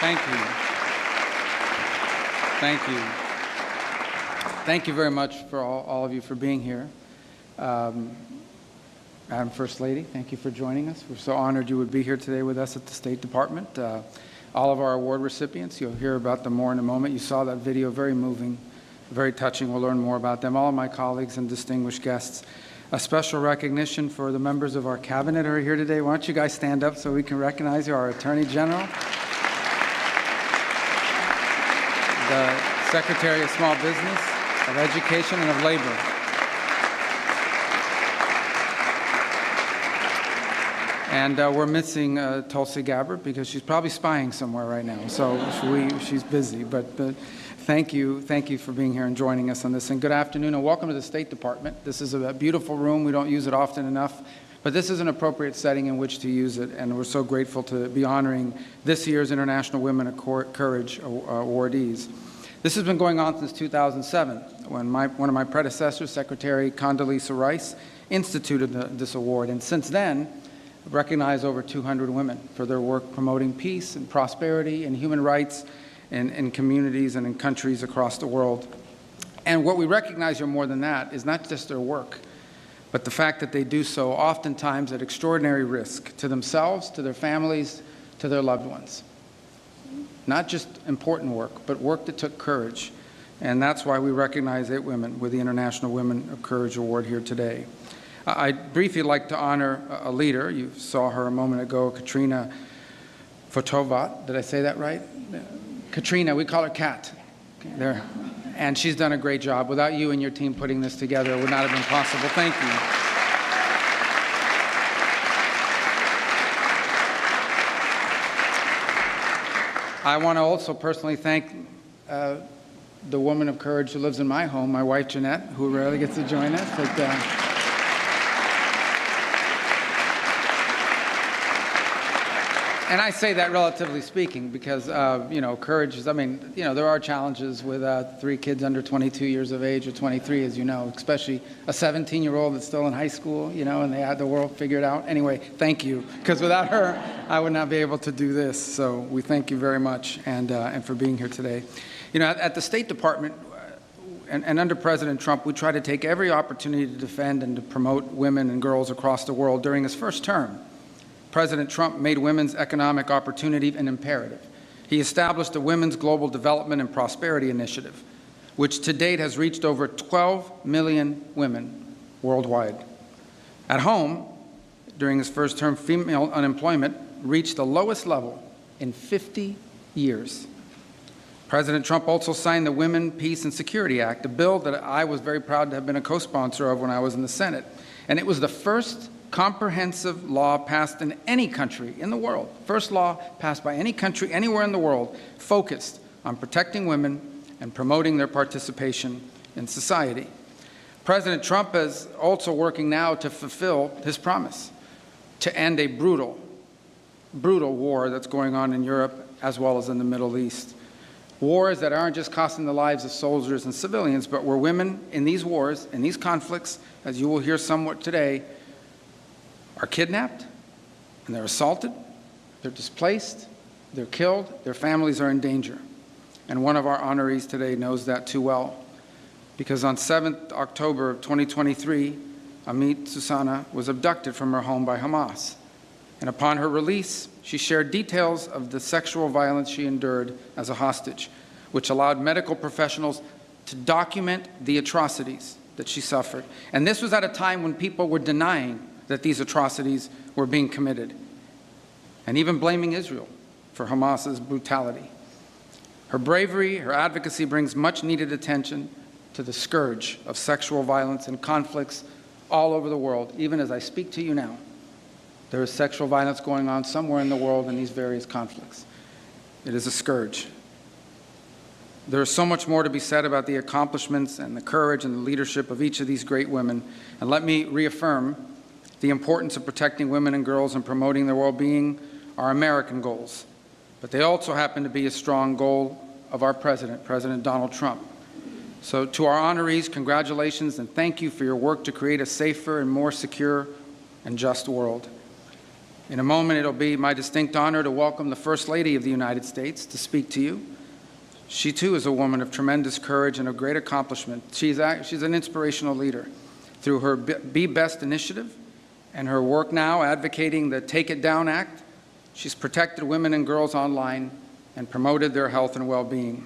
Thank you. Thank you. Thank you very much for all of you for being here. Madam First Lady, thank you for joining us. We're so honored you would be here today with us at the State Department. All of our award recipients, you'll hear about them more in a moment. You saw that video, very moving, very touching. We'll learn more about them. All of my colleagues and distinguished guests. A special recognition for the members of our cabinet who are here today. Why don't you guys stand up so we can recognize you, our Attorney General, the Secretary of Small Business, of Education, and of Labor. And we're missing Tulsi Gabbard because she's probably spying somewhere right now. So she's busy. But thank you for being here and joining us on this. And good afternoon and welcome to the State Department. This is a beautiful room. We don't use it often enough. But this is an appropriate setting in which to use it. And we're so grateful to be honoring this year's International Women of Courage awardees. This has been going on since 2007 when one of my predecessors, Secretary Condoleezza Rice, instituted this award. And since then, I've recognized over 200 women for their work promoting peace and prosperity and human rights in communities and in countries across the world. And what we recognize here more than that is not just their work, but the fact that they do so oftentimes at extraordinary risk to themselves, to their families, to their loved ones. Not just important work, but work that took courage. And that's why we recognize 8 women with the International Women of Courage Award here today. I'd briefly like to honor a leader. You saw her a moment ago, Katrina Fotovat. Did I say that right? Katrina, we call her Kat. Okay, there. And she's done a great job. Without you and your team putting this together, it would not have been possible. Thank you. I want to also personally thank the woman of courage who lives in my home, my wife Jeanette, who rarely gets to join us. And I say that relatively speaking because, courage is, there are challenges with 3 kids under 22 years of age or 23, as you know, especially a 17-year-old that's still in high school, and they had the world figured out. Anyway, thank you, because without her, I would not be able to do this. So we thank you very much and for being here today. At the State Department and under President Trump, we try to take every opportunity to defend and to promote women and girls across the world. During his first term, President Trump made women's economic opportunity an imperative. He established the Women's Global Development and Prosperity Initiative, which to date has reached over 12 million women worldwide. At home, during his first term, female unemployment reached the lowest level in 50 years. President Trump also signed the Women, Peace, and Security Act, a bill that I was very proud to have been a co-sponsor of when I was in the Senate. And it was the first comprehensive law passed in any country in the world, first law passed by any country anywhere in the world, focused on protecting women and promoting their participation in society. President Trump is also working now to fulfill his promise to end a brutal war that's going on in Europe as well as in the Middle East. Wars that aren't just costing the lives of soldiers and civilians, but where women in these wars, in these conflicts, as you will hear somewhat today, are kidnapped, and they're assaulted, they're displaced, they're killed, their families are in danger. And one of our honorees today knows that too well, because on 7th October of 2023, Amit Susana was abducted from her home by Hamas. And upon her release, she shared details of the sexual violence she endured as a hostage, which allowed medical professionals to document the atrocities that she suffered. And this was at a time when people were denying that these atrocities were being committed, and even blaming Israel for Hamas's brutality. Her bravery, her advocacy brings much needed attention to the scourge of sexual violence and conflicts all over the world. Even as I speak to you now, there is sexual violence going on somewhere in the world in these various conflicts. It is a scourge. There is so much more to be said about the accomplishments and the courage and the leadership of each of these great women. And let me reaffirm the importance of protecting women and girls and promoting their well-being are American goals, but they also happen to be a strong goal of our president, President Donald Trump. So to our honorees, congratulations and thank you for your work to create a safer and more secure and just world. In a moment, it'll be my distinct honor to welcome the First Lady of the United States to speak to you. She, too, is a woman of tremendous courage and of great accomplishment. She's an inspirational leader. Through her Be Best initiative and her work now advocating the Take It Down Act, she's protected women and girls online and promoted their health and well-being.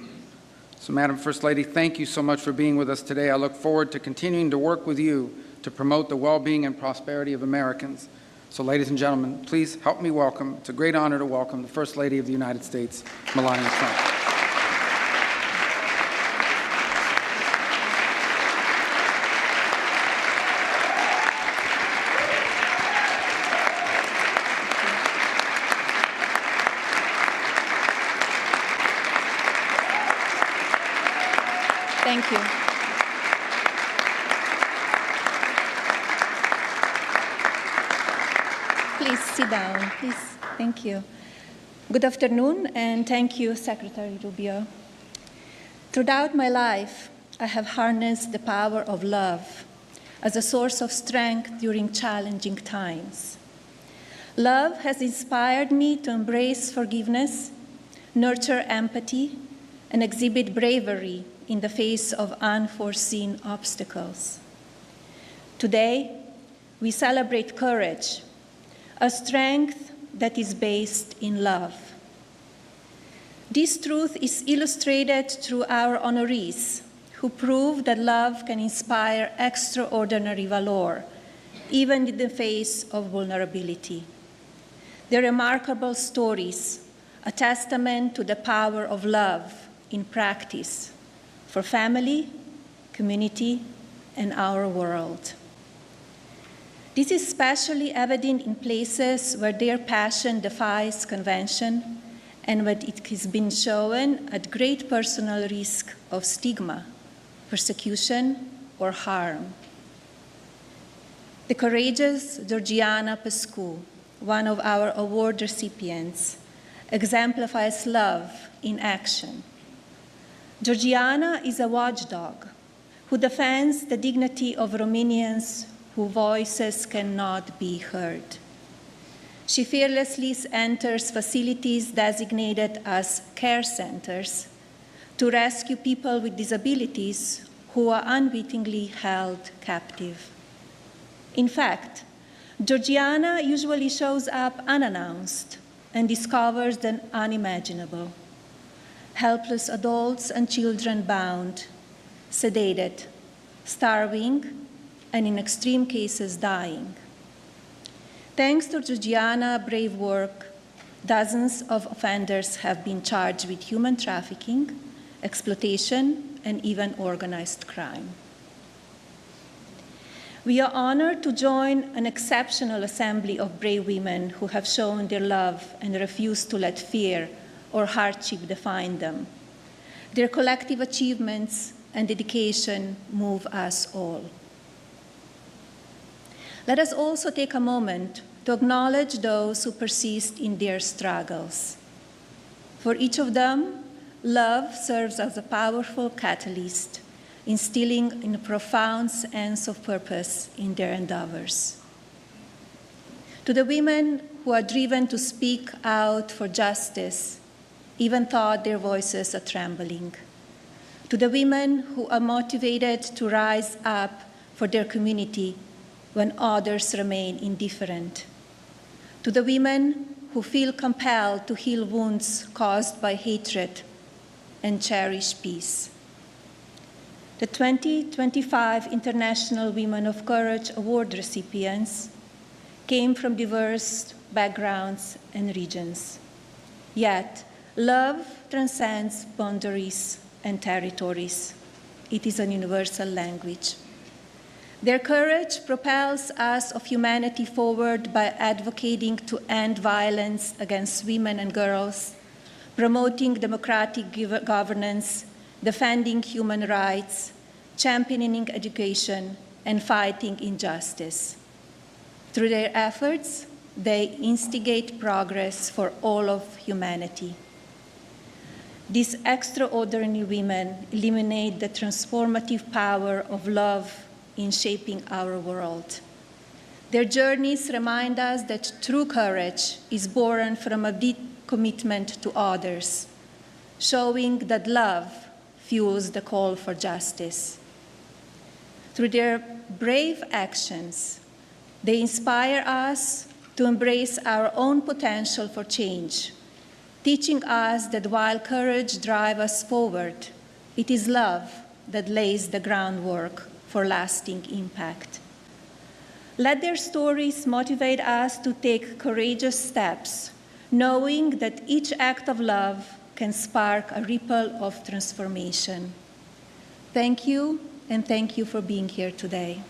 So, Madam First Lady, thank you so much for being with us today. I look forward to continuing to work with you to promote the well-being and prosperity of Americans. So, ladies and gentlemen, please help me welcome, it's a great honor to welcome the First Lady of the United States, Melania Trump. Thank you. Please sit down, please. Thank you. Good afternoon, and thank you, Secretary Rubio. Throughout my life, I have harnessed the power of love as a source of strength during challenging times. Love has inspired me to embrace forgiveness, nurture empathy, and exhibit bravery in the face of unforeseen obstacles. Today, we celebrate courage, a strength that is based in love. This truth is illustrated through our honorees, who prove that love can inspire extraordinary valor, even in the face of vulnerability. Their remarkable stories, a testament to the power of love in practice, for family, community, and our world. This is especially evident in places where their passion defies convention and where it has been shown at great personal risk of stigma, persecution, or harm. The courageous Georgiana Pascu, one of our award recipients, exemplifies love in action. Georgiana is a watchdog who defends the dignity of Romanians whose voices cannot be heard. She fearlessly enters facilities designated as care centers to rescue people with disabilities who are unwittingly held captive. In fact, Georgiana usually shows up unannounced and discovers the unimaginable. Helpless adults and children bound, sedated, starving, and in extreme cases dying. Thanks to Georgiana's brave work, dozens of offenders have been charged with human trafficking, exploitation, and even organized crime. We are honored to join an exceptional assembly of brave women who have shown their love and refuse to let fear or hardship define them. Their collective achievements and dedication move us all. Let us also take a moment to acknowledge those who persist in their struggles. For each of them, love serves as a powerful catalyst, instilling a profound sense of purpose in their endeavors. To the women who are driven to speak out for justice, even though their voices are trembling. To the women who are motivated to rise up for their community when others remain indifferent. To the women who feel compelled to heal wounds caused by hatred and cherish peace. The 2025 International Women of Courage Award recipients came from diverse backgrounds and regions. Yet, love transcends boundaries and territories. It is a universal language. Their courage propels us of humanity forward by advocating to end violence against women and girls, promoting democratic governance, defending human rights, championing education, and fighting injustice. Through their efforts, they instigate progress for all of humanity. These extraordinary women illuminate the transformative power of love in shaping our world. Their journeys remind us that true courage is born from a deep commitment to others, showing that love fuels the call for justice. Through their brave actions, they inspire us to embrace our own potential for change, teaching us that while courage drives us forward, it is love that lays the groundwork for lasting impact. Let their stories motivate us to take courageous steps, knowing that each act of love can spark a ripple of transformation. Thank you, and thank you for being here today.